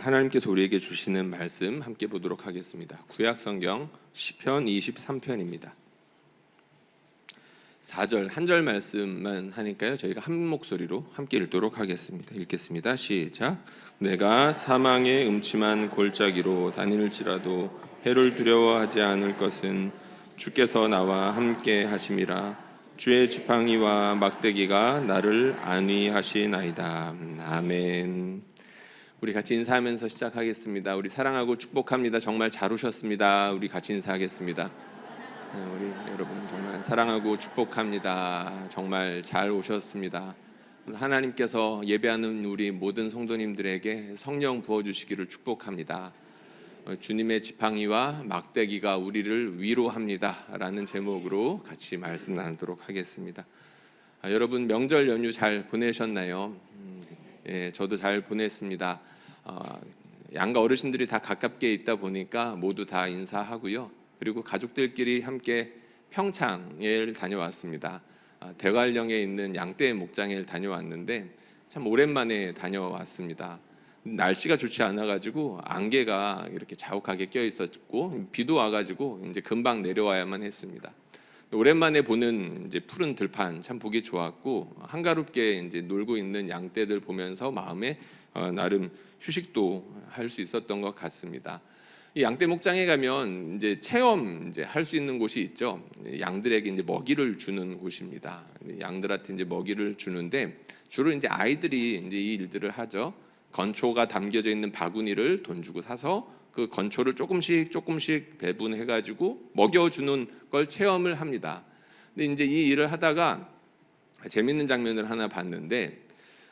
하나님께서 우리에게 주시는 말씀 함께 보도록 하겠습니다. 구약성경 시편 23편입니다. 4절 한 절 말씀만 하니까요, 저희가 한 목소리로 함께 읽도록 하겠습니다. 읽겠습니다. 시작. 내가 사망의 음침한 골짜기로 다닐지라도 해를 두려워하지 않을 것은 주께서 나와 함께 하심이라. 주의 지팡이와 막대기가 나를 안위하시나이다. 아멘. 우리 같이 인사하면서 시작하겠습니다. 우리 사랑하고 축복합니다. 정말 잘 오셨습니다. 우리 같이 인사하겠습니다. 우리 여러분 정말 사랑하고 축복합니다. 정말 잘 오셨습니다. 하나님께서 예배하는 우리 모든 성도님들에게 성령 부어주시기를 축복합니다. 주님의 지팡이와 막대기가 우리를 위로합니다 라는 제목으로 같이 말씀 나누도록 하겠습니다. 여러분 명절 연휴 잘 보내셨나요? 예, 저도 잘 보냈습니다. 양가 어르신들이 다 가깝게 있다 보니까 모두 다 인사하고요. 그리고 가족들끼리 함께 평창에 다녀왔습니다. 대관령에 있는 양떼 목장에 다녀왔는데 참 오랜만에 다녀왔습니다. 날씨가 좋지 않아가지고 안개가 이렇게 자욱하게 껴 있었고 비도 와가지고 이제 금방 내려와야만 했습니다. 오랜만에 보는 이제 푸른 들판 참 보기 좋았고 한가롭게 이제 놀고 있는 양떼들 보면서 마음에 나름 휴식도 할 수 있었던 것 같습니다. 이 양떼 목장에 가면 이제 체험 이제 할 수 있는 곳이 있죠. 양들에게 이제 먹이를 주는 곳입니다. 양들한테 이제 먹이를 주는데 주로 이제 아이들이 이제 이 일들을 하죠. 건초가 담겨져 있는 바구니를 돈 주고 사서 그 건초를 조금씩 배분해가지고 먹여주는 걸 체험을 합니다. 근데 이제 이 일을 하다가 재밌는 장면을 하나 봤는데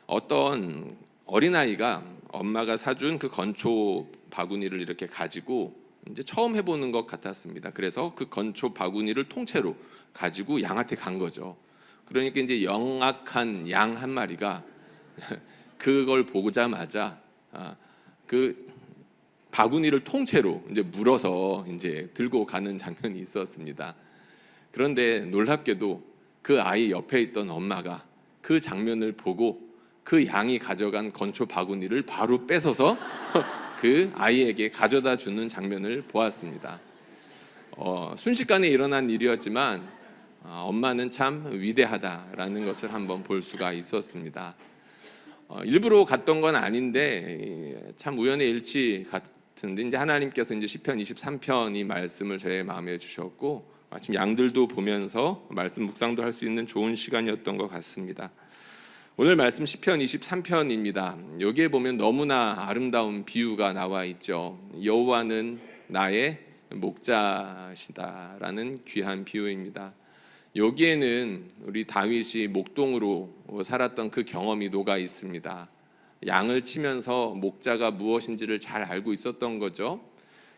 어떤 어린아이가 엄마가 사준 그 건초 바구니를 이렇게 가지고 이제 처음 해보는 것 같았습니다. 그래서 그 건초 바구니를 통째로 가지고 양한테 간 거죠. 그러니까 이제 영악한 양 한 마리가 그걸 보자마자 그 바구니를 통째로 이제 물어서 이제 들고 가는 장면이 있었습니다. 그런데 놀랍게도 그 아이 옆에 있던 엄마가 그 장면을 보고 그 양이 가져간 건초 바구니를 바로 뺏어서 그 아이에게 가져다 주는 장면을 보았습니다. 순식간에 일어난 일이었지만 엄마는 참 위대하다라는 것을 한번 볼 수가 있었습니다. 일부러 갔던 건 아닌데 참 우연의 일치 같은데 이제 하나님께서 이제 시편 23편 이 말씀을 저의 마음에 주셨고 마침 양들도 보면서 말씀 묵상도 할 수 있는 좋은 시간이었던 것 같습니다. 오늘 말씀 시편 23편입니다. 여기에 보면 너무나 아름다운 비유가 나와 있죠. 여호와는 나의 목자시다라는 귀한 비유입니다. 여기에는 우리 다윗이 목동으로 살았던 그 경험이 녹아 있습니다. 양을 치면서 목자가 무엇인지를 잘 알고 있었던 거죠.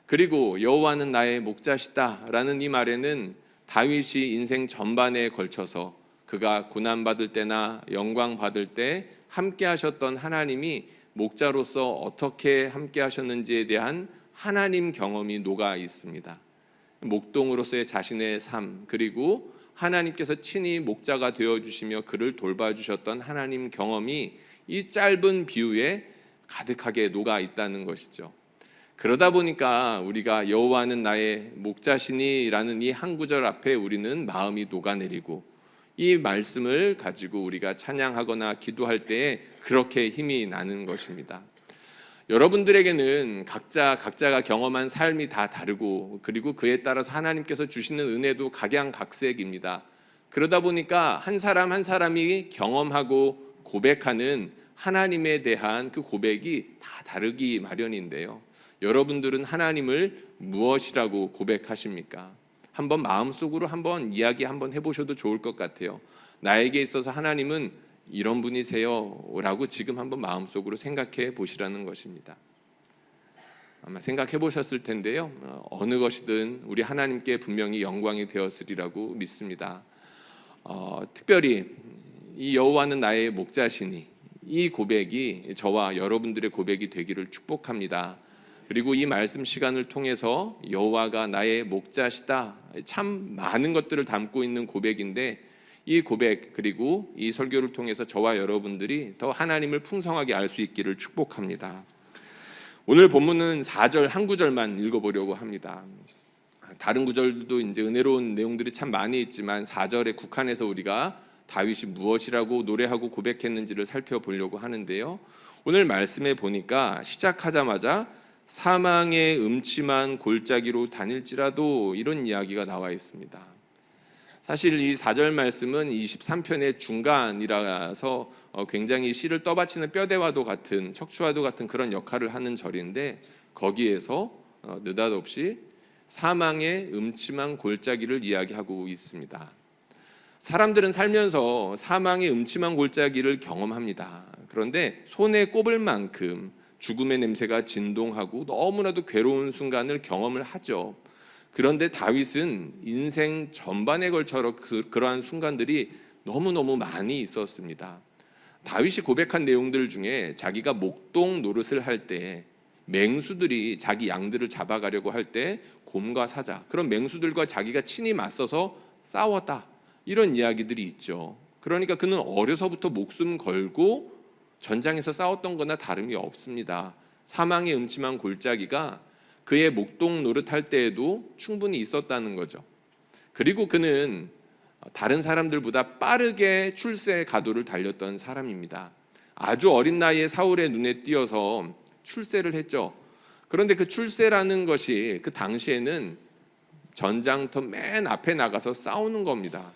그리고 여호와는 나의 목자시다라는 이 말에는 다윗이 인생 전반에 걸쳐서 그가 고난받을 때나 영광 받을 때 함께 하셨던 하나님이 목자로서 어떻게 함께 하셨는지에 대한 하나님 경험이 녹아 있습니다. 목동으로서의 자신의 삶, 그리고 하나님께서 친히 목자가 되어주시며 그를 돌봐주셨던 하나님 경험이 이 짧은 비유에 가득하게 녹아 있다는 것이죠. 그러다 보니까 우리가 여호와는 나의 목자시니 라는 이 한 구절 앞에 우리는 마음이 녹아내리고 이 말씀을 가지고 우리가 찬양하거나 기도할 때에 그렇게 힘이 나는 것입니다. 여러분들에게는 각자가 경험한 삶이 다 다르고 그리고 그에 따라서 하나님께서 주시는 은혜도 각양각색입니다. 그러다 보니까 한 사람 한 사람이 경험하고 고백하는 하나님에 대한 그 고백이 다 다르기 마련인데요. 여러분들은 하나님을 무엇이라고 고백하십니까? 한번 마음속으로 한번 이야기 한번 해보셔도 좋을 것 같아요. 나에게 있어서 하나님은 이런 분이세요 라고 지금 한번 마음속으로 생각해 보시라는 것입니다. 아마 생각해 보셨을 텐데요, 어느 것이든 우리 하나님께 분명히 영광이 되었으리라고 믿습니다. 특별히 이 여호와는 나의 목자시니 이 고백이 저와 여러분들의 고백이 되기를 축복합니다. 그리고 이 말씀 시간을 통해서 여호와가 나의 목자시다, 참 많은 것들을 담고 있는 고백인데 이 고백 그리고 이 설교를 통해서 저와 여러분들이 더 하나님을 풍성하게 알 수 있기를 축복합니다. 오늘 본문은 4절 한 구절만 읽어보려고 합니다. 다른 구절도 이제 은혜로운 내용들이 참 많이 있지만 4절에 국한해서 우리가 다윗이 무엇이라고 노래하고 고백했는지를 살펴보려고 하는데요. 오늘 말씀에 보니까 시작하자마자 사망의 음침한 골짜기로 다닐지라도 이런 이야기가 나와 있습니다. 사실 이 4절 말씀은 23편의 중간이라서 굉장히 시를 떠받치는 뼈대와도 같은 척추와도 같은 그런 역할을 하는 절인데 거기에서 느닷없이 사망의 음침한 골짜기를 이야기하고 있습니다. 사람들은 살면서 사망의 음침한 골짜기를 경험합니다. 그런데 손에 꼽을 만큼 죽음의 냄새가 진동하고 너무나도 괴로운 순간을 경험을 하죠. 그런데 다윗은 인생 전반에 걸쳐 그러한 순간들이 너무너무 많이 있었습니다. 다윗이 고백한 내용들 중에 자기가 목동 노릇을 할 때 맹수들이 자기 양들을 잡아가려고 할 때 곰과 사자, 그런 맹수들과 자기가 친히 맞서서 싸웠다, 이런 이야기들이 있죠. 그러니까 그는 어려서부터 목숨 걸고 전장에서 싸웠던 거나 다름이 없습니다. 사망의 음침한 골짜기가 그의 목동 노릇할 때에도 충분히 있었다는 거죠. 그리고 그는 다른 사람들보다 빠르게 출세 가도를 달렸던 사람입니다. 아주 어린 나이에 사울의 눈에 띄어서 출세를 했죠. 그런데 그 출세라는 것이 그 당시에는 전장터 맨 앞에 나가서 싸우는 겁니다.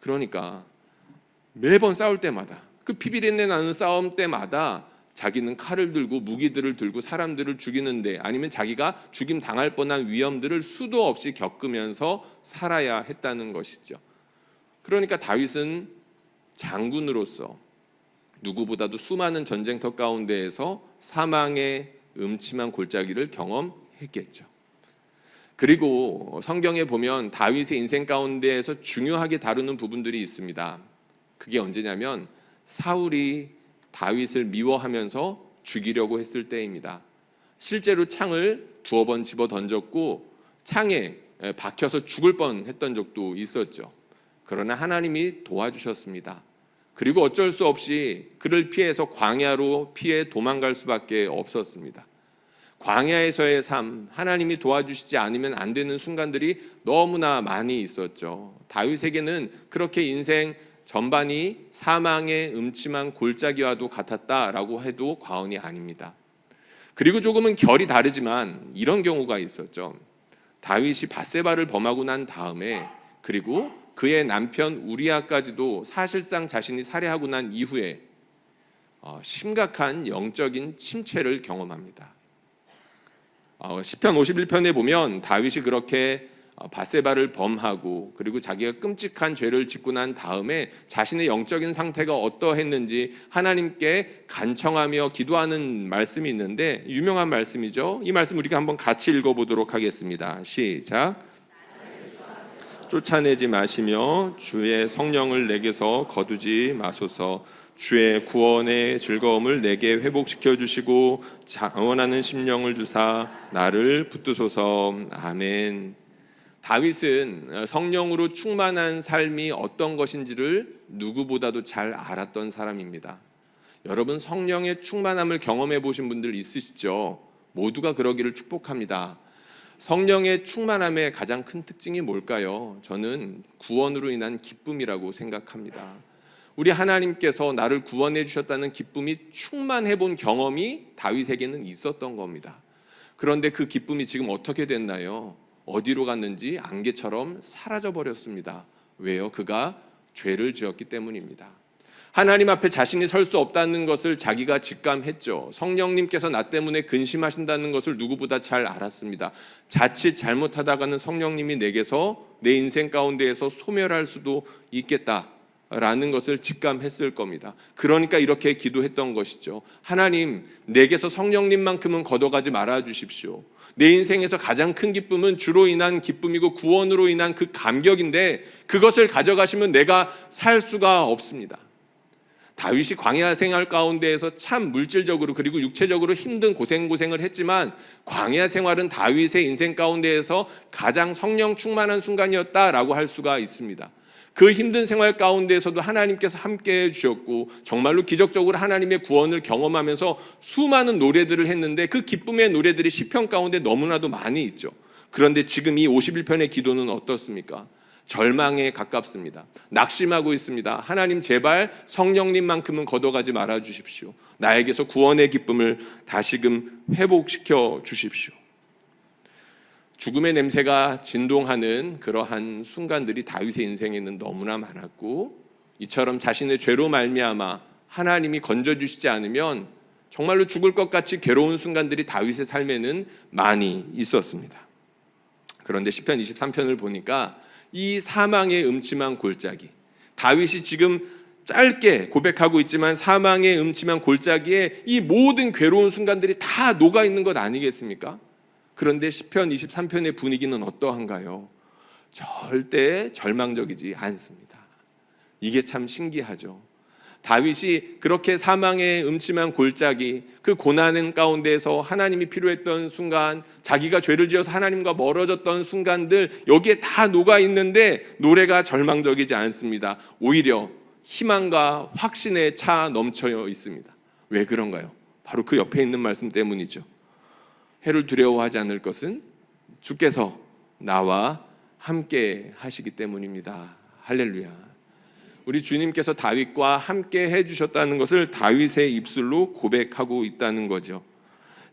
그러니까 매번 싸울 때마다, 그 피비린내 나는 싸움 때마다 자기는 칼을 들고 무기들을 들고 사람들을 죽이는데, 아니면 자기가 죽임 당할 뻔한 위험들을 수도 없이 겪으면서 살아야 했다는 것이죠. 그러니까 다윗은 장군으로서 누구보다도 수많은 전쟁터 가운데에서 사망의 음침한 골짜기를 경험했겠죠. 그리고 성경에 보면 다윗의 인생 가운데에서 중요하게 다루는 부분들이 있습니다. 그게 언제냐면 사울이 다윗을 미워하면서 죽이려고 했을 때입니다. 실제로 창을 두어 번 집어 던졌고 창에 박혀서 죽을 뻔했던 적도 있었죠. 그러나 하나님이 도와주셨습니다. 그리고 어쩔 수 없이 그를 피해서 광야로 피해 도망갈 수밖에 없었습니다. 광야에서의 삶, 하나님이 도와주시지 않으면 안 되는 순간들이 너무나 많이 있었죠. 다윗에게는 그렇게 인생 전반이 사망의 음침한 골짜기와도 같았다라고 해도 과언이 아닙니다. 그리고 조금은 결이 다르지만 이런 경우가 있었죠. 다윗이 밧세바를 범하고 난 다음에, 그리고 그의 남편 우리아까지도 사실상 자신이 살해하고 난 이후에 심각한 영적인 침체를 경험합니다. 시편 51편에 보면 다윗이 그렇게 밧세바를 범하고 그리고 자기가 끔찍한 죄를 짓고 난 다음에 자신의 영적인 상태가 어떠했는지 하나님께 간청하며 기도하는 말씀이 있는데 유명한 말씀이죠. 이 말씀 우리가 한번 같이 읽어보도록 하겠습니다. 시작. 쫓아내지 마시며 주의 성령을 내게서 거두지 마소서. 주의 구원의 즐거움을 내게 회복시켜 주시고 자원하는 심령을 주사 나를 붙드소서. 아멘. 다윗은 성령으로 충만한 삶이 어떤 것인지를 누구보다도 잘 알았던 사람입니다. 여러분, 성령의 충만함을 경험해 보신 분들 있으시죠? 모두가 그러기를 축복합니다. 성령의 충만함의 가장 큰 특징이 뭘까요? 저는 구원으로 인한 기쁨이라고 생각합니다. 우리 하나님께서 나를 구원해 주셨다는 기쁨이 충만해 본 경험이 다윗에게는 있었던 겁니다. 그런데 그 기쁨이 지금 어떻게 됐나요? 어디로 갔는지 안개처럼 사라져 버렸습니다. 왜요? 그가 죄를 지었기 때문입니다. 하나님 앞에 자신이 설 수 없다는 것을 자기가 직감했죠. 성령님께서 나 때문에 근심하신다는 것을 누구보다 잘 알았습니다. 자칫 잘못하다가는 성령님이 내게서 내 인생 가운데에서 소멸할 수도 있겠다라는 것을 직감했을 겁니다. 그러니까 이렇게 기도했던 것이죠. 하나님, 내게서 성령님만큼은 걷어가지 말아 주십시오. 내 인생에서 가장 큰 기쁨은 주로 인한 기쁨이고 구원으로 인한 그 감격인데 그것을 가져가시면 내가 살 수가 없습니다. 다윗이 광야 생활 가운데에서 참 물질적으로 그리고 육체적으로 힘든 고생을 했지만 광야 생활은 다윗의 인생 가운데에서 가장 성령 충만한 순간이었다라고 할 수가 있습니다. 그 힘든 생활 가운데에서도 하나님께서 함께해 주셨고 정말로 기적적으로 하나님의 구원을 경험하면서 수많은 노래들을 했는데 그 기쁨의 노래들이 시편 가운데 너무나도 많이 있죠. 그런데 지금 이 51편의 기도는 어떻습니까? 절망에 가깝습니다. 낙심하고 있습니다. 하나님 제발 성령님만큼은 걷어가지 말아 주십시오. 나에게서 구원의 기쁨을 다시금 회복시켜 주십시오. 죽음의 냄새가 진동하는 그러한 순간들이 다윗의 인생에는 너무나 많았고, 이처럼 자신의 죄로 말미암아 하나님이 건져주시지 않으면 정말로 죽을 것 같이 괴로운 순간들이 다윗의 삶에는 많이 있었습니다. 그런데 시편 23편을 보니까 이 사망의 음침한 골짜기, 다윗이 지금 짧게 고백하고 있지만 사망의 음침한 골짜기에 이 모든 괴로운 순간들이 다 녹아 있는 것 아니겠습니까? 그런데 시편 23편의 분위기는 어떠한가요? 절대 절망적이지 않습니다. 이게 참 신기하죠. 다윗이 그렇게 사망의 음침한 골짜기, 그 고난 가운데에서 하나님이 필요했던 순간, 자기가 죄를 지어서 하나님과 멀어졌던 순간들, 여기에 다 녹아 있는데 노래가 절망적이지 않습니다. 오히려 희망과 확신에 차 넘쳐 있습니다. 왜 그런가요? 바로 그 옆에 있는 말씀 때문이죠. 해를 두려워하지 않을 것은 주께서 나와 함께 하시기 때문입니다. 할렐루야. 우리 주님께서 다윗과 함께 해주셨다는 것을 다윗의 입술로 고백하고 있다는 거죠.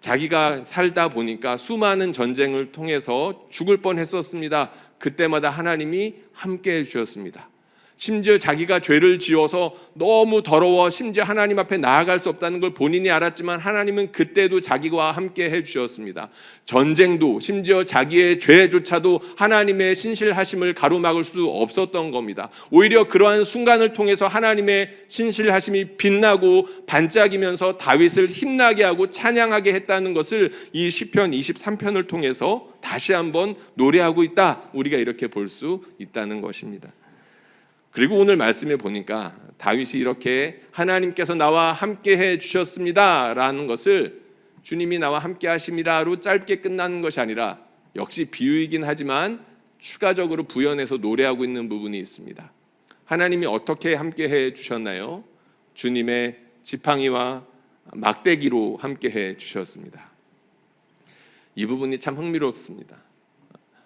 자기가 살다 보니까 수많은 전쟁을 통해서 죽을 뻔했었습니다. 그때마다 하나님이 함께 해주셨습니다. 심지어 자기가 죄를 지어서 너무 더러워 심지어 하나님 앞에 나아갈 수 없다는 걸 본인이 알았지만 하나님은 그때도 자기와 함께 해주셨습니다. 전쟁도 심지어 자기의 죄조차도 하나님의 신실하심을 가로막을 수 없었던 겁니다. 오히려 그러한 순간을 통해서 하나님의 신실하심이 빛나고 반짝이면서 다윗을 힘나게 하고 찬양하게 했다는 것을 이 시편 23편을 통해서 다시 한번 노래하고 있다, 우리가 이렇게 볼 수 있다는 것입니다. 그리고 오늘 말씀에 보니까 다윗이 이렇게 하나님께서 나와 함께 해주셨습니다 라는 것을 주님이 나와 함께 하심이라로 짧게 끝나는 것이 아니라 역시 비유이긴 하지만 추가적으로 부연해서 노래하고 있는 부분이 있습니다. 하나님이 어떻게 함께 해주셨나요? 주님의 지팡이와 막대기로 함께 해주셨습니다. 이 부분이 참 흥미롭습니다.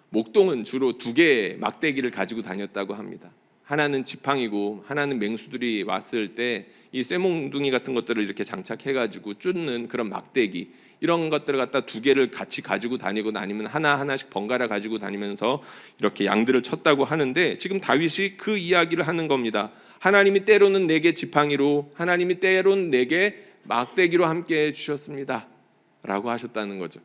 목동은 주로 두 개의 막대기를 가지고 다녔다고 합니다. 하나는 지팡이고 하나는 맹수들이 왔을 때 이 쇠몽둥이 같은 것들을 이렇게 장착해가지고 쫓는 그런 막대기, 이런 것들을 갖다 두 개를 같이 가지고 다니고 아니면 하나하나씩 번갈아 가지고 다니면서 이렇게 양들을 쳤다고 하는데, 지금 다윗이 그 이야기를 하는 겁니다. 하나님이 때로는 내게 지팡이로, 하나님이 때로는 내게 막대기로 함께 해주셨습니다 라고 하셨다는 거죠.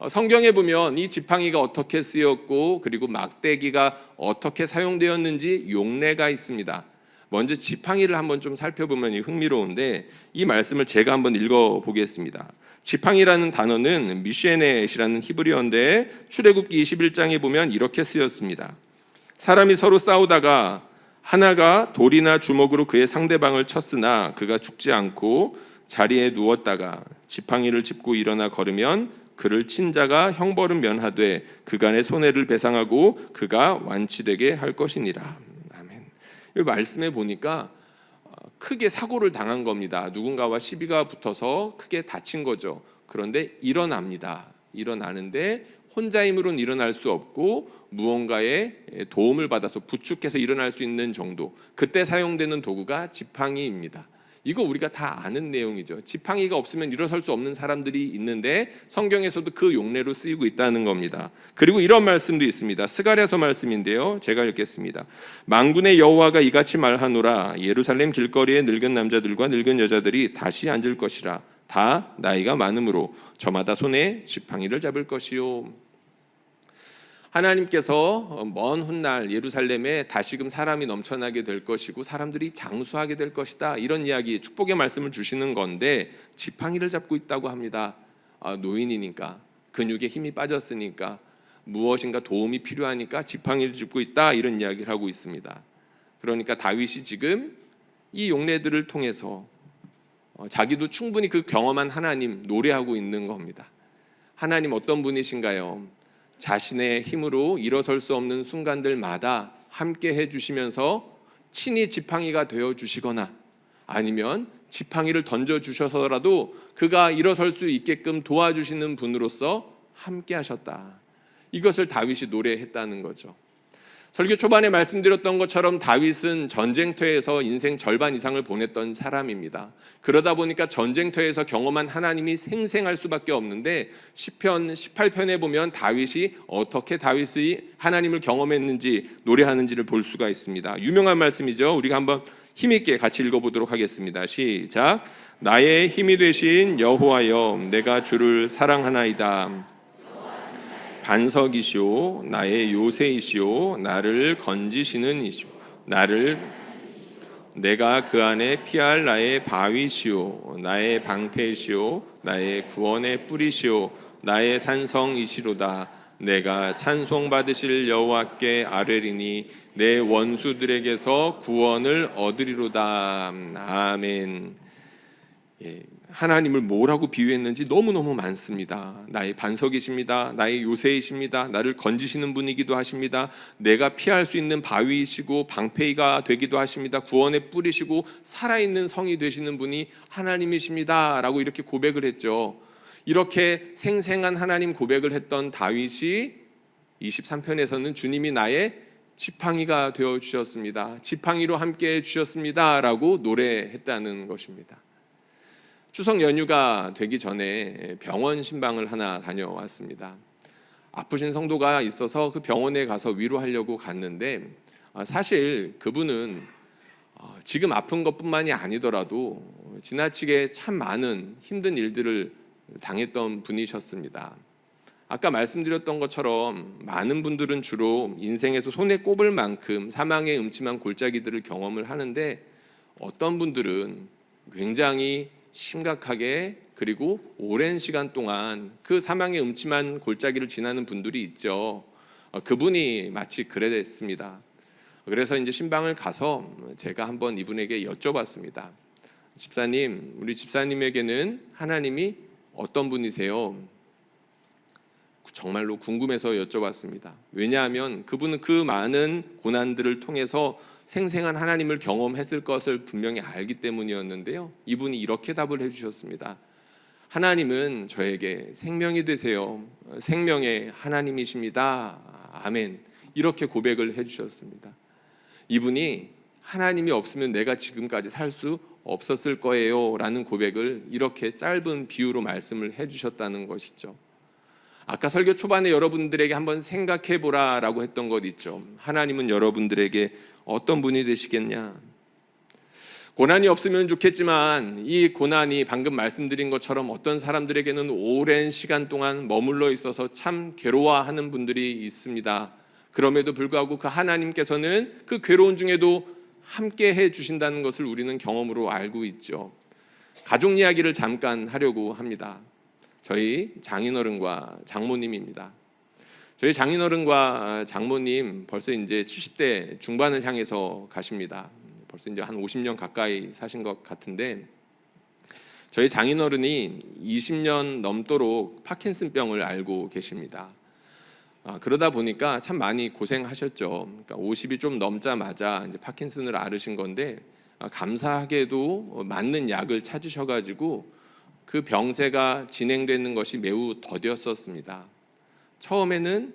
성경에 보면 이 지팡이가 어떻게 쓰였고 그리고 막대기가 어떻게 사용되었는지 용례가 있습니다. 먼저 지팡이를 한번 좀 살펴보면 흥미로운데, 이 말씀을 제가 한번 읽어보겠습니다. 지팡이라는 단어는 미쉐넷이라는 히브리어인데 출애굽기 21장에 보면 이렇게 쓰였습니다. 사람이 서로 싸우다가 하나가 돌이나 주먹으로 그의 상대방을 쳤으나 그가 죽지 않고 자리에 누웠다가 지팡이를 짚고 일어나 걸으면 그를 친 자가 형벌은 면하되 그간의 손해를 배상하고 그가 완치되게 할 것이니라. 아멘. 이 말씀에 보니까 크게 사고를 당한 겁니다. 누군가와 시비가 붙어서 크게 다친 거죠. 그런데 일어납니다. 일어나는데 혼자 힘으로는 일어날 수 없고 무언가의 도움을 받아서 부축해서 일어날 수 있는 정도. 그때 사용되는 도구가 지팡이입니다. 이거 우리가 다 아는 내용이죠. 지팡이가 없으면 일어설 수 없는 사람들이 있는데 성경에서도 그 용례로 쓰이고 있다는 겁니다. 그리고 이런 말씀도 있습니다. 스가랴서 말씀인데요, 제가 읽겠습니다. 만군의 여호와가 이같이 말하노라. 예루살렘 길거리에 늙은 남자들과 늙은 여자들이 다시 앉을 것이라. 다 나이가 많으므로 저마다 손에 지팡이를 잡을 것이요. 하나님께서 먼 훗날 예루살렘에 다시금 사람이 넘쳐나게 될 것이고 사람들이 장수하게 될 것이다, 이런 이야기, 축복의 말씀을 주시는 건데 지팡이를 잡고 있다고 합니다. 노인이니까, 근육에 힘이 빠졌으니까, 무엇인가 도움이 필요하니까 지팡이를 짚고 있다, 이런 이야기를 하고 있습니다. 그러니까 다윗이 지금 이 용례들을 통해서 자기도 충분히 그 경험한 하나님 노래하고 있는 겁니다. 하나님 어떤 분이신가요? 자신의 힘으로 일어설 수 없는 순간들마다 함께 해주시면서 친히 지팡이가 되어주시거나 아니면 지팡이를 던져주셔서라도 그가 일어설 수 있게끔 도와주시는 분으로서 함께 하셨다. 이것을 다윗이 노래했다는 거죠. 설교 초반에 말씀드렸던 것처럼 다윗은 전쟁터에서 인생 절반 이상을 보냈던 사람입니다. 그러다 보니까 전쟁터에서 경험한 하나님이 생생할 수밖에 없는데 시편 18편에 보면 다윗이 어떻게 다윗이 하나님을 경험했는지 노래하는지를 볼 수가 있습니다. 유명한 말씀이죠. 우리가 한번 힘있게 같이 읽어보도록 하겠습니다. 시작. 나의 힘이 되신 여호와여, 내가 주를 사랑하나이다. 반석이시오, 나의 요새이시오, 나를 건지시는 이시오, 내가 그 안에 피할 나의 바위시오, 나의 방패시오, 나의 구원의 뿌리시오, 나의 산성이시로다. 내가 찬송 받으실 여호와께 아뢰리니 내 원수들에게서 구원을 얻으리로다. 아멘. 하나님을 뭐라고 비유했는지 너무너무 많습니다. 나의 반석이십니다. 나의 요새이십니다. 나를 건지시는 분이기도 하십니다. 내가 피할 수 있는 바위이시고 방패가 되기도 하십니다. 구원의 뿌리시고 살아있는 성이 되시는 분이 하나님이십니다. 라고 이렇게 고백을 했죠. 이렇게 생생한 하나님 고백을 했던 다윗이 23편에서는 주님이 나의 지팡이가 되어주셨습니다. 지팡이로 함께해 주셨습니다. 라고 노래했다는 것입니다. 추석 연휴가 되기 전에 병원 신방을 하나 다녀왔습니다. 아프신 성도가 있어서 그 병원에 가서 위로하려고 갔는데 사실 그분은 지금 아픈 것뿐만이 아니더라도 지나치게 참 많은 힘든 일들을 당했던 분이셨습니다. 아까 말씀드렸던 것처럼 많은 분들은 주로 인생에서 손에 꼽을 만큼 사망의 음침한 골짜기들을 경험을 하는데 어떤 분들은 굉장히 심각하게 그리고 오랜 시간 동안 그 사망의 음침한 골짜기를 지나는 분들이 있죠. 그분이 마치 그랬습니다. 그래서 이제 신방을 가서 제가 한번 이분에게 여쭤봤습니다. 집사님, 우리 집사님에게는 하나님이 어떤 분이세요? 정말로 궁금해서 여쭤봤습니다. 왜냐하면 그분은 그 많은 고난들을 통해서 생생한 하나님을 경험했을 것을 분명히 알기 때문이었는데요. 이분이 이렇게 답을 해주셨습니다. 하나님은 저에게 생명이 되세요. 생명의 하나님이십니다. 아멘. 이렇게 고백을 해주셨습니다. 이분이 하나님이 없으면 내가 지금까지 살 수 없었을 거예요 라는 고백을 이렇게 짧은 비유로 말씀을 해주셨다는 것이죠. 아까 설교 초반에 여러분들에게 한번 생각해 보라라고 했던 것 있죠. 하나님은 여러분들에게 어떤 분이 되시겠냐? 고난이 없으면 좋겠지만 이 고난이 방금 말씀드린 것처럼 어떤 사람들에게는 오랜 시간 동안 머물러 있어서 참 괴로워하는 분들이 있습니다. 그럼에도 불구하고 그 하나님께서는 그 괴로운 중에도 함께 해 주신다는 것을 우리는 경험으로 알고 있죠. 가족 이야기를 잠깐 하려고 합니다. 저희 장인어른과 장모님입니다. 저희 장인어른과 장모님 벌써 이제 70대 중반을 향해서 가십니다. 벌써 이제 한 50년 가까이 사신 것 같은데 저희 장인어른이 20년 넘도록 파킨슨병을 알고 계십니다. 그러다 보니까 참 많이 고생하셨죠. 그러니까 50이 좀 넘자마자 이제 파킨슨을 앓으신 건데 감사하게도 맞는 약을 찾으셔가지고 그 병세가 진행되는 것이 매우 더뎠었습니다. 처음에는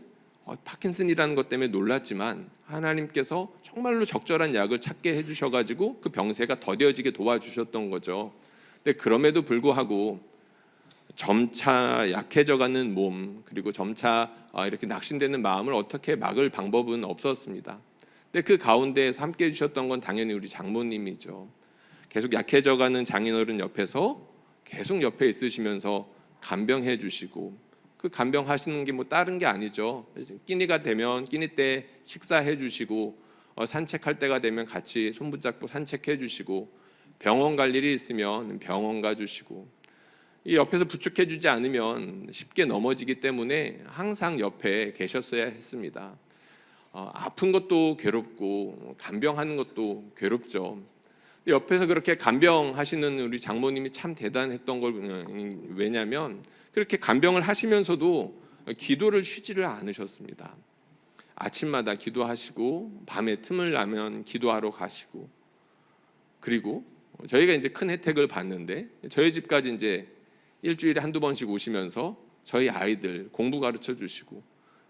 파킨슨이라는 것 때문에 놀랐지만 하나님께서 정말로 적절한 약을 찾게 해주셔가지고 그 병세가 더뎌지게 도와주셨던 거죠. 근데 그럼에도 불구하고 점차 약해져가는 몸 그리고 점차 이렇게 낙심되는 마음을 어떻게 막을 방법은 없었습니다. 근데 그 가운데에서 함께 해주셨던 건 당연히 우리 장모님이죠. 계속 약해져가는 장인어른 옆에서 계속 옆에 있으시면서 간병해 주시고 그 간병하시는 게 뭐 다른 게 아니죠. 끼니가 되면 끼니 때 식사해 주시고 산책할 때가 되면 같이 손붙잡고 산책해 주시고 병원 갈 일이 있으면 병원 가 주시고 이 옆에서 부축해 주지 않으면 쉽게 넘어지기 때문에 항상 옆에 계셨어야 했습니다. 아픈 것도 괴롭고 간병하는 것도 괴롭죠. 옆에서 그렇게 간병하시는 우리 장모님이 참 대단했던 걸 왜냐하면 그렇게 간병을 하시면서도 기도를 쉬지를 않으셨습니다. 아침마다 기도하시고 밤에 틈을 나면 기도하러 가시고, 그리고 저희가 이제 큰 혜택을 받는데 저희 집까지 이제 일주일에 한두 번씩 오시면서 저희 아이들 공부 가르쳐 주시고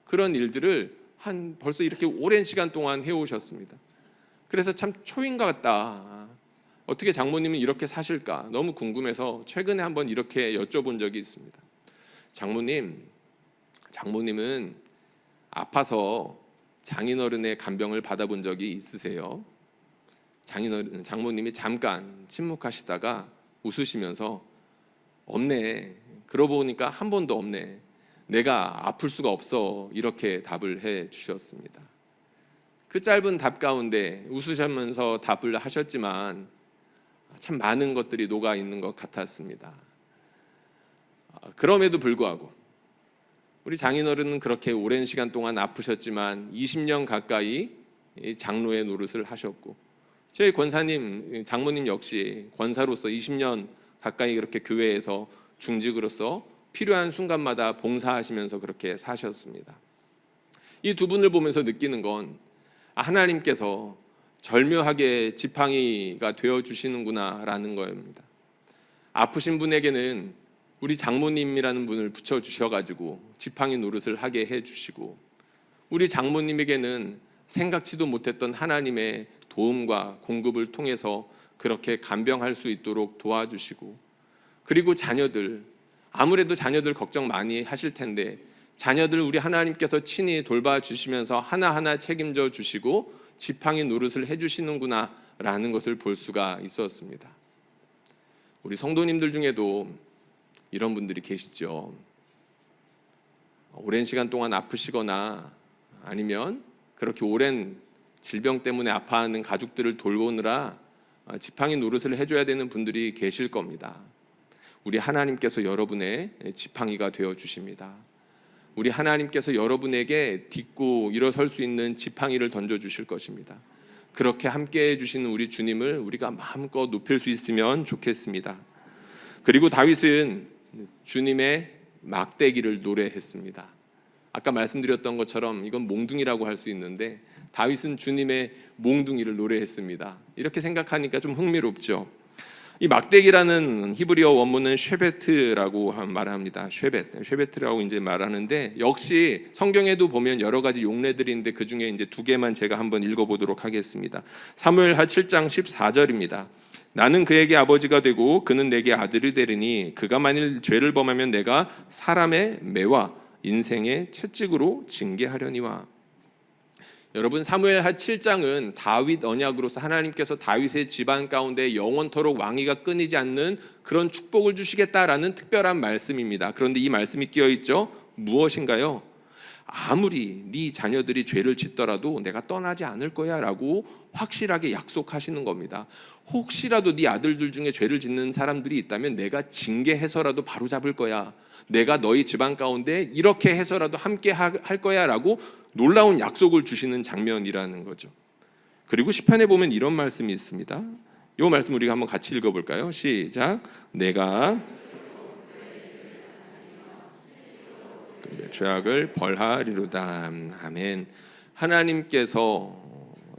그런 일들을 한 벌써 이렇게 오랜 시간 동안 해오셨습니다. 그래서 참 초인 것 같다. 어떻게 장모님은 이렇게 사실까? 너무 궁금해서 최근에 한번 이렇게 여쭤본 적이 있습니다. 장모님은 아파서 장인어른의 간병을 받아본 적이 있으세요? 장모님이 잠깐 침묵하시다가 웃으시면서 없네. 그러고 보니까 한 번도 없네. 내가 아플 수가 없어. 이렇게 답을 해 주셨습니다. 그 짧은 답 가운데 웃으시면서 답을 하셨지만 참 많은 것들이 녹아 있는 것 같았습니다. 그럼에도 불구하고 우리 장인어른은 그렇게 오랜 시간 동안 아프셨지만 20년 가까이 장로의 노릇을 하셨고, 저희 권사님, 장모님 역시 권사로서 20년 가까이 그렇게 교회에서 중직으로서 필요한 순간마다 봉사하시면서 그렇게 사셨습니다. 이 두 분을 보면서 느끼는 건 하나님께서 절묘하게 지팡이가 되어주시는구나라는 겁니다. 아프신 분에게는 우리 장모님이라는 분을 붙여주셔가지고 지팡이 노릇을 하게 해주시고, 우리 장모님에게는 생각지도 못했던 하나님의 도움과 공급을 통해서 그렇게 간병할 수 있도록 도와주시고, 그리고 아무래도 자녀들 걱정 많이 하실 텐데 자녀들 우리 하나님께서 친히 돌봐주시면서 하나하나 책임져 주시고 지팡이 노릇을 해주시는구나 라는 것을 볼 수가 있었습니다. 우리 성도님들 중에도 이런 분들이 계시죠. 오랜 시간 동안 아프시거나 아니면 그렇게 오랜 질병 때문에 아파하는 가족들을 돌보느라 지팡이 노릇을 해줘야 되는 분들이 계실 겁니다. 우리 하나님께서 여러분의 지팡이가 되어 주십니다. 우리 하나님께서 여러분에게 딛고 일어설 수 있는 지팡이를 던져 주실 것입니다. 그렇게 함께해 주시는 우리 주님을 우리가 마음껏 높일 수 있으면 좋겠습니다. 그리고 다윗은 주님의 막대기를 노래했습니다. 아까 말씀드렸던 것처럼 이건 몽둥이라고 할 수 있는데 다윗은 주님의 몽둥이를 노래했습니다. 이렇게 생각하니까 좀 흥미롭죠. 이 막대기라는 히브리어 원문은 쉐베트라고 말합니다. 쉐베트라고 이제 말하는데, 역시 성경에도 보면 여러 가지 용례들이 있는데 그 중에 이제 두 개만 제가 한번 읽어보도록 하겠습니다. 사무엘하 7장 14절입니다. 나는 그에게 아버지가 되고 그는 내게 아들이 되리니 그가 만일 죄를 범하면 내가 사람의 매와 인생의 채찍으로 징계하려니와. 여러분, 사무엘하 7장은 다윗 언약으로서 하나님께서 다윗의 집안 가운데 영원토록 왕위가 끊이지 않는 그런 축복을 주시겠다라는 특별한 말씀입니다. 그런데 이 말씀이 끼어 있죠. 무엇인가요? 아무리 네 자녀들이 죄를 짓더라도 내가 떠나지 않을 거야 라고 확실하게 약속하시는 겁니다. 혹시라도 네 아들들 중에 죄를 짓는 사람들이 있다면 내가 징계해서라도 바로잡을 거야. 내가 너희 집안 가운데 이렇게 해서라도 함께 할 거야 라고 놀라운 약속을 주시는 장면이라는 거죠. 그리고 시편에 보면 이런 말씀이 있습니다. 이 말씀 우리가 한번 같이 읽어볼까요? 시작. 내가 죄악을 벌하리로다. 아멘. 하나님께서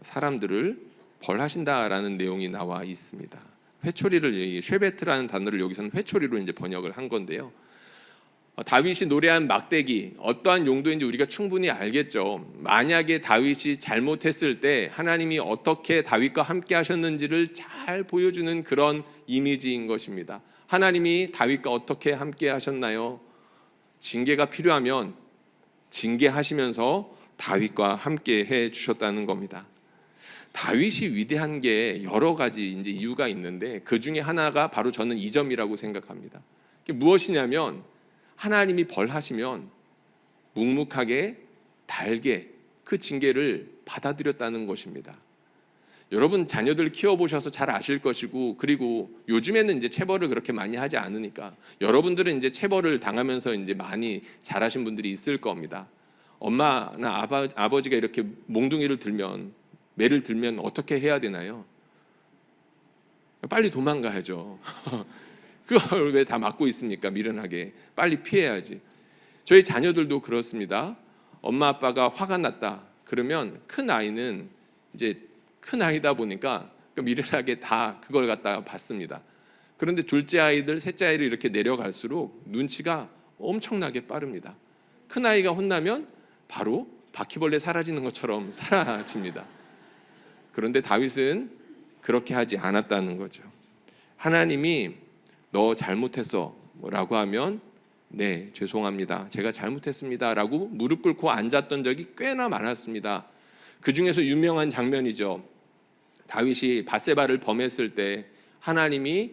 사람들을 벌하신다라는 내용이 나와 있습니다. 회초리를, 쉐베트라는 단어를 여기서는 회초리로 이제 번역을 한 건데요. 다윗이 노래한 막대기, 어떠한 용도인지 우리가 충분히 알겠죠. 만약에 다윗이 잘못했을 때 하나님이 어떻게 다윗과 함께 하셨는지를 잘 보여주는 그런 이미지인 것입니다. 하나님이 다윗과 어떻게 함께 하셨나요? 징계가 필요하면 징계하시면서 다윗과 함께 해 주셨다는 겁니다. 다윗이 위대한 게 여러 가지 이제 이유가 있는데 그 중에 하나가 바로 저는 이 점이라고 생각합니다. 그게 무엇이냐면 하나님이 벌하시면 묵묵하게 달게 그 징계를 받아들였다는 것입니다. 여러분 자녀들 키워보셔서 잘 아실 것이고, 그리고 요즘에는 이제 체벌을 그렇게 많이 하지 않으니까 여러분들은 이제 체벌을 당하면서 이제 많이 잘하신 분들이 있을 겁니다. 엄마나 아버지가 이렇게 몽둥이를 들면, 매를 들면 어떻게 해야 되나요? 빨리 도망가야죠. 그걸 왜 다 막고 있습니까? 미련하게 빨리 피해야지. 저희 자녀들도 그렇습니다. 엄마 아빠가 화가 났다. 그러면 큰 아이는 이제 큰 아이다 보니까 미련하게 다 그걸 갖다가 받습니다. 그런데 둘째 아이들, 셋째 아이를 이렇게 내려갈수록 눈치가 엄청나게 빠릅니다. 큰 아이가 혼나면 바로 바퀴벌레 사라지는 것처럼 사라집니다. 그런데 다윗은 그렇게 하지 않았다는 거죠. 하나님이 너 잘못했어 라고 하면 네, 죄송합니다. 제가 잘못했습니다 라고 무릎 꿇고 앉았던 적이 꽤나 많았습니다. 그 중에서 유명한 장면이죠. 다윗이 밧세바를 범했을 때 하나님이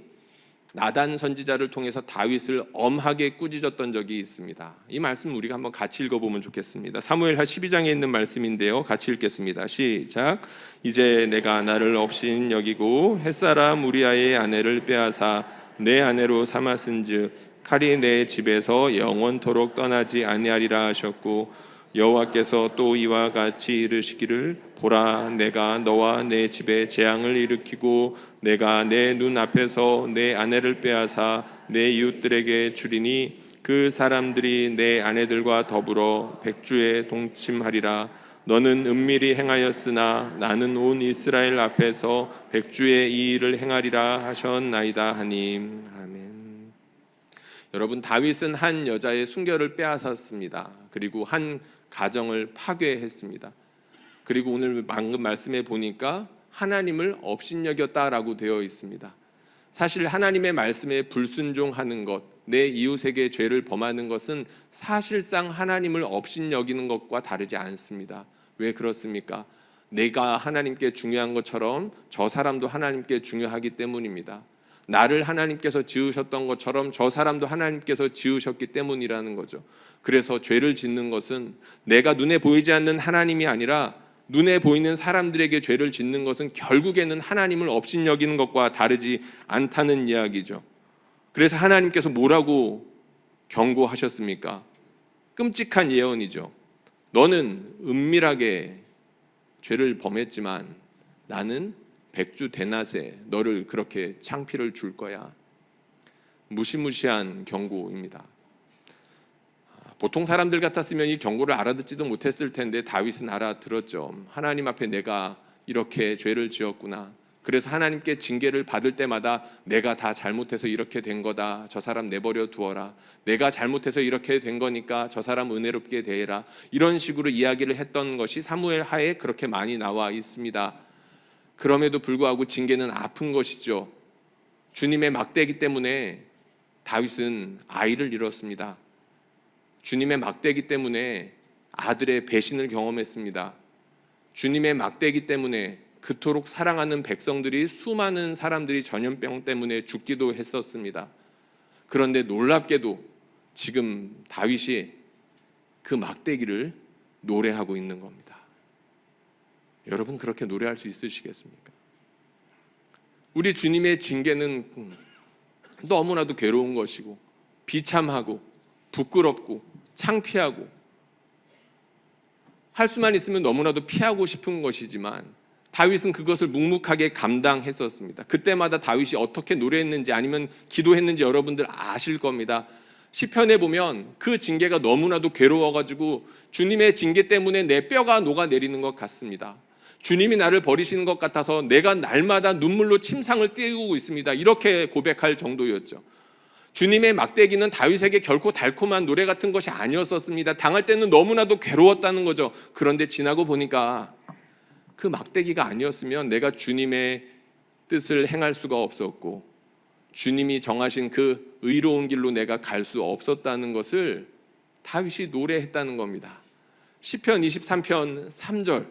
나단 선지자를 통해서 다윗을 엄하게 꾸짖었던 적이 있습니다. 이 말씀 우리가 한번 같이 읽어보면 좋겠습니다. 사무엘하 12장에 있는 말씀인데요, 같이 읽겠습니다. 시작. 이제 내가 나를 업신 여기고 햇사람 우리아의 아내를 빼앗아 내 아내로 삼았은즉 칼이 내 집에서 영원토록 떠나지 아니하리라 하셨고, 여호와께서 또 이와 같이 이르시기를 보라, 내가 너와 내 집에 재앙을 일으키고 내가 내 눈 앞에서 내 아내를 빼앗아 내 이웃들에게 주리니 그 사람들이 내 아내들과 더불어 백주에 동침하리라. 너는 은밀히 행하였으나 나는 온 이스라엘 앞에서 백주의 이 일을 행하리라 하셨나이다 하님. 아멘. 여러분, 다윗은 한 여자의 순결을 빼앗았습니다. 그리고 한 가정을 파괴했습니다. 그리고 오늘 방금 말씀해 보니까 하나님을 업신여겼다라고 되어 있습니다. 사실 하나님의 말씀에 불순종하는 것, 내 이웃에게 죄를 범하는 것은 사실상 하나님을 업신여기는 것과 다르지 않습니다. 왜 그렇습니까? 내가 하나님께 중요한 것처럼 저 사람도 하나님께 중요하기 때문입니다. 나를 하나님께서 지으셨던 것처럼 저 사람도 하나님께서 지으셨기 때문이라는 거죠. 그래서 죄를 짓는 것은 내가 눈에 보이지 않는 하나님이 아니라 눈에 보이는 사람들에게 죄를 짓는 것은 결국에는 하나님을 업신여기는 것과 다르지 않다는 이야기죠. 그래서 하나님께서 뭐라고 경고하셨습니까? 끔찍한 예언이죠. 너는 은밀하게 죄를 범했지만 나는 백주 대낮에 너를 그렇게 창피를 줄 거야. 무시무시한 경고입니다. 보통 사람들 같았으면 이 경고를 알아듣지도 못했을 텐데 다윗은 알아들었죠. 하나님 앞에 내가 이렇게 죄를 지었구나. 그래서 하나님께 징계를 받을 때마다 내가 다 잘못해서 이렇게 된 거다. 저 사람 내버려 두어라. 내가 잘못해서 이렇게 된 거니까 저 사람 은혜롭게 대해라. 이런 식으로 이야기를 했던 것이 사무엘 하에 그렇게 많이 나와 있습니다. 그럼에도 불구하고 징계는 아픈 것이죠. 주님의 막대기 때문에 다윗은 아이를 잃었습니다. 주님의 막대기 때문에 아들의 배신을 경험했습니다. 주님의 막대기 때문에 그토록 사랑하는 백성들이, 수많은 사람들이 전염병 때문에 죽기도 했었습니다. 그런데 놀랍게도 지금 다윗이 그 막대기를 노래하고 있는 겁니다. 여러분, 그렇게 노래할 수 있으시겠습니까? 우리 주님의 징계는 너무나도 괴로운 것이고 비참하고 부끄럽고 창피하고 할 수만 있으면 너무나도 피하고 싶은 것이지만 다윗은 그것을 묵묵하게 감당했었습니다. 그때마다 다윗이 어떻게 노래했는지 아니면 기도했는지 여러분들 아실 겁니다. 시편에 보면 그 징계가 너무나도 괴로워가지고 주님의 징계 때문에 내 뼈가 녹아내리는 것 같습니다. 주님이 나를 버리시는 것 같아서 내가 날마다 눈물로 침상을 띄우고 있습니다. 이렇게 고백할 정도였죠. 주님의 막대기는 다윗에게 결코 달콤한 노래 같은 것이 아니었었습니다. 당할 때는 너무나도 괴로웠다는 거죠. 그런데 지나고 보니까 그 막대기가 아니었으면 내가 주님의 뜻을 행할 수가 없었고 주님이 정하신 그 의로운 길로 내가 갈 수 없었다는 것을 다윗이 노래했다는 겁니다. 시편 23편 3절,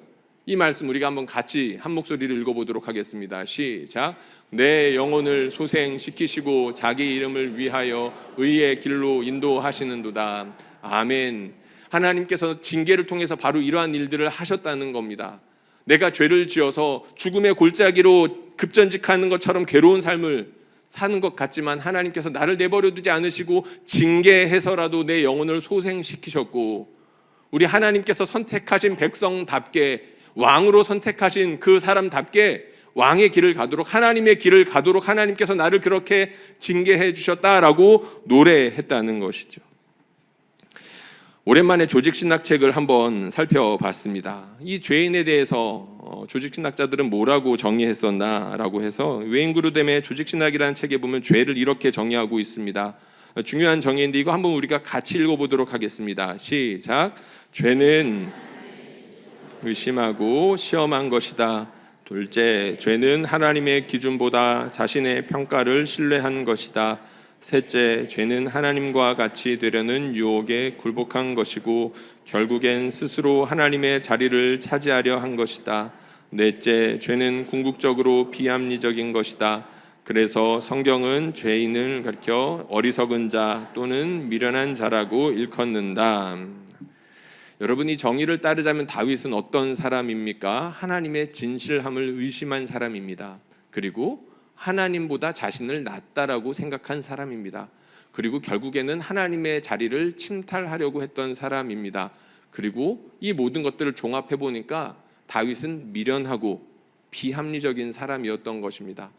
이 말씀 우리가 한번 같이 한 목소리를 읽어보도록 하겠습니다. 시작. 내 영혼을 소생시키시고 자기 이름을 위하여 의의 길로 인도하시는도다. 아멘. 하나님께서 징계를 통해서 바로 이러한 일들을 하셨다는 겁니다. 내가 죄를 지어서 죽음의 골짜기로 급전직하는 것처럼 괴로운 삶을 사는 것 같지만 하나님께서 나를 내버려 두지 않으시고 징계해서라도 내 영혼을 소생시키셨고, 우리 하나님께서 선택하신 백성답게, 왕으로 선택하신 그 사람답게 왕의 길을 가도록, 하나님의 길을 가도록 하나님께서 나를 그렇게 징계해 주셨다라고 노래했다는 것이죠. 오랜만에 조직신학책을 한번 살펴봤습니다. 이 죄인에 대해서 조직신학자들은 뭐라고 정의했었나라고 해서 웨인 그루뎀의 조직신학이라는 책에 보면 죄를 이렇게 정의하고 있습니다. 중요한 정의인데 이거 한번 우리가 같이 읽어보도록 하겠습니다. 시작. 죄는 의심하고 시험한 것이다. 둘째, 죄는 하나님의 기준보다 자신의 평가를 신뢰한 것이다. 셋째, 죄는 하나님과 같이 되려는 유혹에 굴복한 것이고 결국엔 스스로 하나님의 자리를 차지하려 한 것이다. 넷째, 죄는 궁극적으로 비합리적인 것이다. 그래서 성경은 죄인을 가리켜 어리석은 자 또는 미련한 자라고 일컫는다. 여러분이 정의를 따르자면 다윗은 어떤 사람입니까? 하나님의 진실함을 의심한 사람입니다. 그리고 하나님보다 자신을 낫다라고 생각한 사람입니다. 그리고 결국에는 하나님의 자리를 침탈하려고 했던 사람입니다. 그리고 이 모든 것들을 종합해 보니까 다윗은 미련하고 비합리적인 사람이었던 것입니다.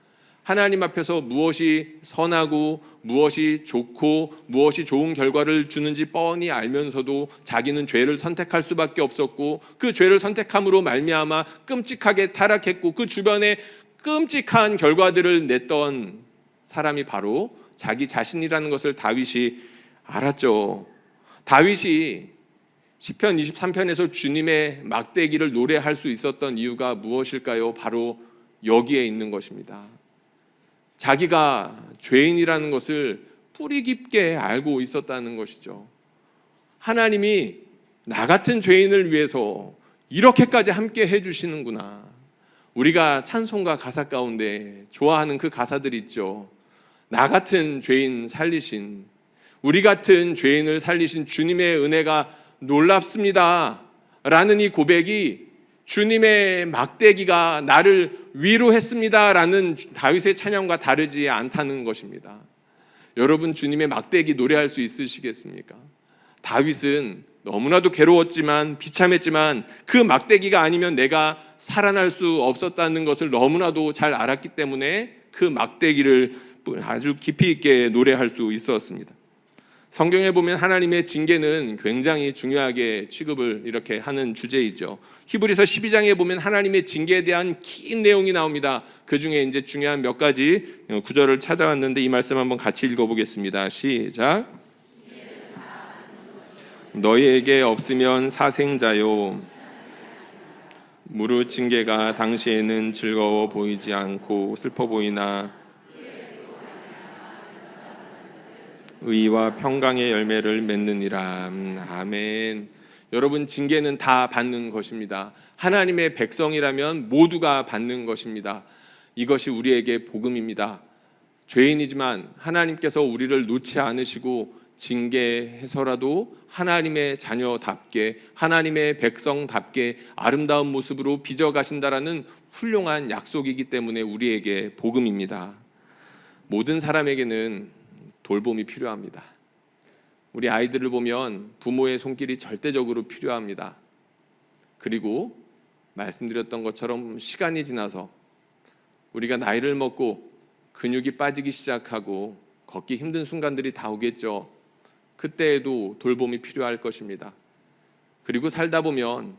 하나님 앞에서 무엇이 선하고 무엇이 좋고 무엇이 좋은 결과를 주는지 뻔히 알면서도 자기는 죄를 선택할 수밖에 없었고 그 죄를 선택함으로 말미암아 끔찍하게 타락했고 그 주변에 끔찍한 결과들을 냈던 사람이 바로 자기 자신이라는 것을 다윗이 알았죠. 다윗이 시편 23편에서 주님의 막대기를 노래할 수 있었던 이유가 무엇일까요? 바로 여기에 있는 것입니다. 자기가 죄인이라는 것을 뿌리 깊게 알고 있었다는 것이죠. 하나님이 나 같은 죄인을 위해서 이렇게까지 함께 해주시는구나. 우리가 찬송가 가사 가운데 좋아하는 그 가사들 있죠. 나 같은 죄인 살리신, 우리 같은 죄인을 살리신 주님의 은혜가 놀랍습니다 라는 이 고백이 주님의 막대기가 나를 위로했습니다 라는 다윗의 찬양과 다르지 않다는 것입니다. 여러분 주님의 막대기 노래할 수 있으시겠습니까? 다윗은 너무나도 괴로웠지만 비참했지만 그 막대기가 아니면 내가 살아날 수 없었다는 것을 너무나도 잘 알았기 때문에 그 막대기를 아주 깊이 있게 노래할 수 있었습니다. 성경에 보면 하나님의 징계는 굉장히 중요하게 취급을 이렇게 하는 주제이죠. 히브리서 12장에 보면 하나님의 징계에 대한 긴 내용이 나옵니다. 그 중에 이제 중요한 몇 가지 구절을 찾아왔는데 이 말씀 한번 같이 읽어보겠습니다. 시작. 너희에게 없으면 사생자요 무릇 징계가 당시에는 즐거워 보이지 않고 슬퍼 보이나 의와 평강의 열매를 맺느니라. 아멘. 여러분 징계는 다 받는 것입니다. 하나님의 백성이라면 모두가 받는 것입니다. 이것이 우리에게 복음입니다. 죄인이지만 하나님께서 우리를 놓지 않으시고 징계해서라도 하나님의 자녀답게 하나님의 백성답게 아름다운 모습으로 빚어가신다라는 훌륭한 약속이기 때문에 우리에게 복음입니다. 모든 사람에게는 돌봄이 필요합니다. 우리 아이들을 보면 부모의 손길이 절대적으로 필요합니다. 그리고 말씀드렸던 것처럼 시간이 지나서 우리가 나이를 먹고 근육이 빠지기 시작하고 걷기 힘든 순간들이 다 오겠죠. 그때에도 돌봄이 필요할 것입니다. 그리고 살다 보면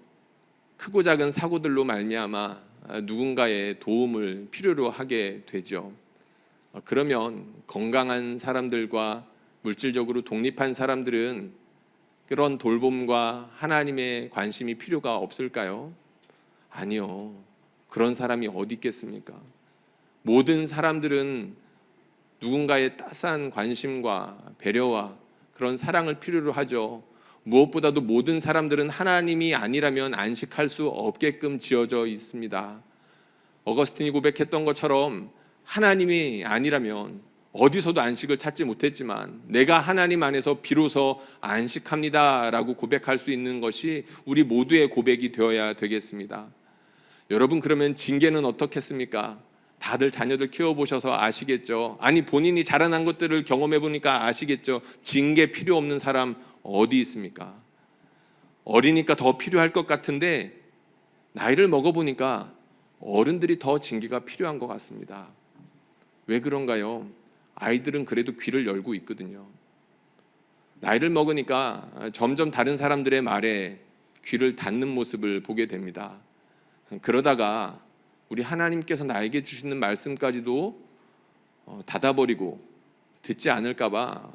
크고 작은 사고들로 말미암아 누군가의 도움을 필요로 하게 되죠. 그러면 건강한 사람들과 물질적으로 독립한 사람들은 그런 돌봄과 하나님의 관심이 필요가 없을까요? 아니요. 그런 사람이 어디 있겠습니까? 모든 사람들은 누군가의 따스한 관심과 배려와 그런 사랑을 필요로 하죠. 무엇보다도 모든 사람들은 하나님이 아니라면 안식할 수 없게끔 지어져 있습니다. 어거스틴이 고백했던 것처럼 하나님이 아니라면 어디서도 안식을 찾지 못했지만 내가 하나님 안에서 비로소 안식합니다 라고 고백할 수 있는 것이 우리 모두의 고백이 되어야 되겠습니다. 여러분 그러면 징계는 어떻겠습니까? 다들 자녀들 키워보셔서 아시겠죠. 아니 본인이 자라난 것들을 경험해 보니까 아시겠죠. 징계 필요 없는 사람 어디 있습니까? 어리니까 더 필요할 것 같은데 나이를 먹어보니까 어른들이 더 징계가 필요한 것 같습니다. 왜 그런가요? 아이들은 그래도 귀를 열고 있거든요. 나이를 먹으니까 점점 다른 사람들의 말에 귀를 닫는 모습을 보게 됩니다. 그러다가 우리 하나님께서 나에게 주시는 말씀까지도 닫아버리고 듣지 않을까 봐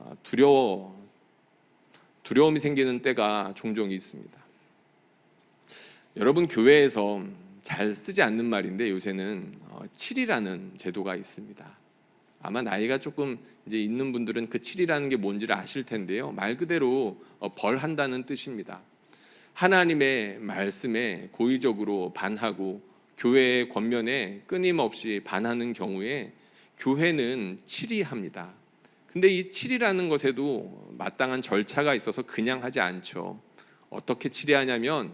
두려움이 생기는 때가 종종 있습니다. 여러분, 교회에서 잘 쓰지 않는 말인데 요새는 7이라는 제도가 있습니다. 아마 나이가 조금 이제 있는 분들은 그 7이라는 게 뭔지를 아실 텐데요. 말 그대로 벌한다는 뜻입니다. 하나님의 말씀에 고의적으로 반하고 교회의 권면에 끊임없이 반하는 경우에 교회는 7이 합니다. 근데 이 7이라는 것에도 마땅한 절차가 있어서 그냥 하지 않죠. 어떻게 7이 하냐면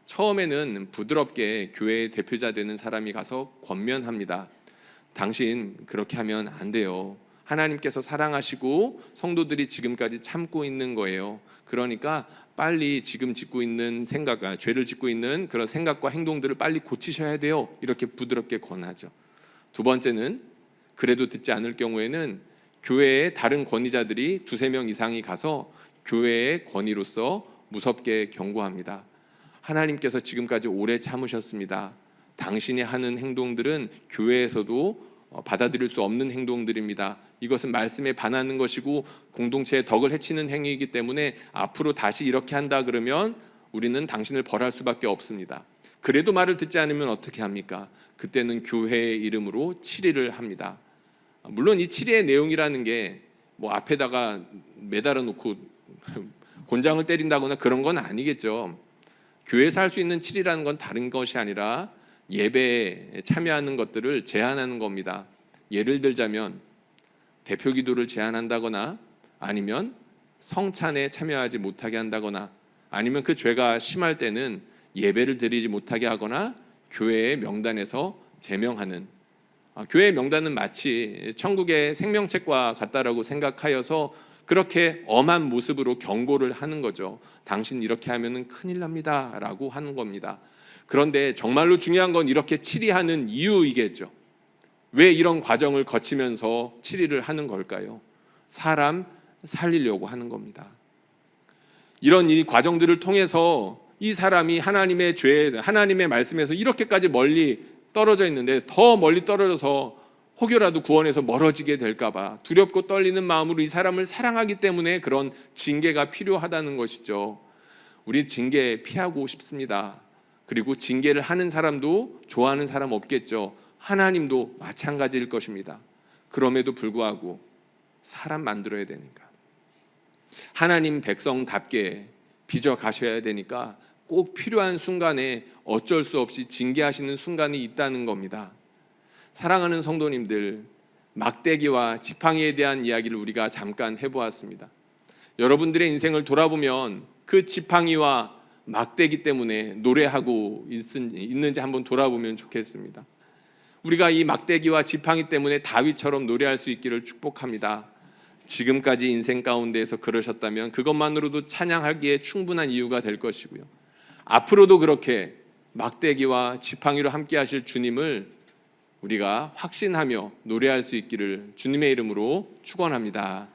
처음에는 부드럽게 교회의 대표자 되는 사람이 가서 권면합니다. 당신 그렇게 하면 안 돼요. 하나님께서 사랑하시고 성도들이 지금까지 참고 있는 거예요. 그러니까 빨리 지금 짓고 있는 생각과 죄를 짓고 있는 그런 생각과 행동들을 빨리 고치셔야 돼요. 이렇게 부드럽게 권하죠. 두 번째는 그래도 듣지 않을 경우에는 교회의 다른 권위자들이 2-3명 이상이 가서 교회의 권위로서 무섭게 경고합니다. 하나님께서 지금까지 오래 참으셨습니다. 당신이 하는 행동들은 교회에서도 받아들일 수 없는 행동들입니다. 이것은 말씀에 반하는 것이고 공동체의 덕을 해치는 행위이기 때문에 앞으로 다시 이렇게 한다 그러면 우리는 당신을 벌할 수밖에 없습니다. 그래도 말을 듣지 않으면 어떻게 합니까? 그때는 교회의 이름으로 7일을 합니다. 물론 이 7일의 내용이라는 게 뭐 앞에다가 매달아 놓고 곤장을 때린다거나 그런 건 아니겠죠. 교회에서 할 수 있는 7이라는 건 다른 것이 아니라 예배에 참여하는 것들을 제한하는 겁니다. 예를 들자면 대표 기도를 제한한다거나 아니면 성찬에 참여하지 못하게 한다거나 아니면 그 죄가 심할 때는 예배를 드리지 못하게 하거나 교회의 명단에서 제명하는, 교회의 명단은 마치 천국의 생명책과 같다라고 생각하여서 그렇게 엄한 모습으로 경고를 하는 거죠. 당신 이렇게 하면 큰일 납니다 라고 하는 겁니다. 그런데 정말로 중요한 건 이렇게 7위 하는 이유이겠죠. 왜 이런 과정을 거치면서 7위를 하는 걸까요? 사람 살리려고 하는 겁니다. 이런 이 과정들을 통해서 이 사람이 하나님의 죄, 하나님의 말씀에서 이렇게까지 멀리 떨어져 있는데 더 멀리 떨어져서 혹여라도 구원에서 멀어지게 될까 봐 두렵고 떨리는 마음으로 이 사람을 사랑하기 때문에 그런 징계가 필요하다는 것이죠. 우리 징계 피하고 싶습니다. 그리고 징계를 하는 사람도 좋아하는 사람 없겠죠. 하나님도 마찬가지일 것입니다. 그럼에도 불구하고 사람 만들어야 되니까, 하나님 백성답게 빚어 가셔야 되니까 꼭 필요한 순간에 어쩔 수 없이 징계하시는 순간이 있다는 겁니다. 사랑하는 성도님들, 막대기와 지팡이에 대한 이야기를 우리가 잠깐 해보았습니다. 여러분들의 인생을 돌아보면 그 지팡이와 막대기 때문에 노래하고 있는지 한번 돌아보면 좋겠습니다. 우리가 이 막대기와 지팡이 때문에 다윗처럼 노래할 수 있기를 축복합니다. 지금까지 인생 가운데에서 그러셨다면 그것만으로도 찬양하기에 충분한 이유가 될 것이고요. 앞으로도 그렇게 막대기와 지팡이로 함께 하실 주님을 우리가 확신하며 노래할 수 있기를 주님의 이름으로 축원합니다.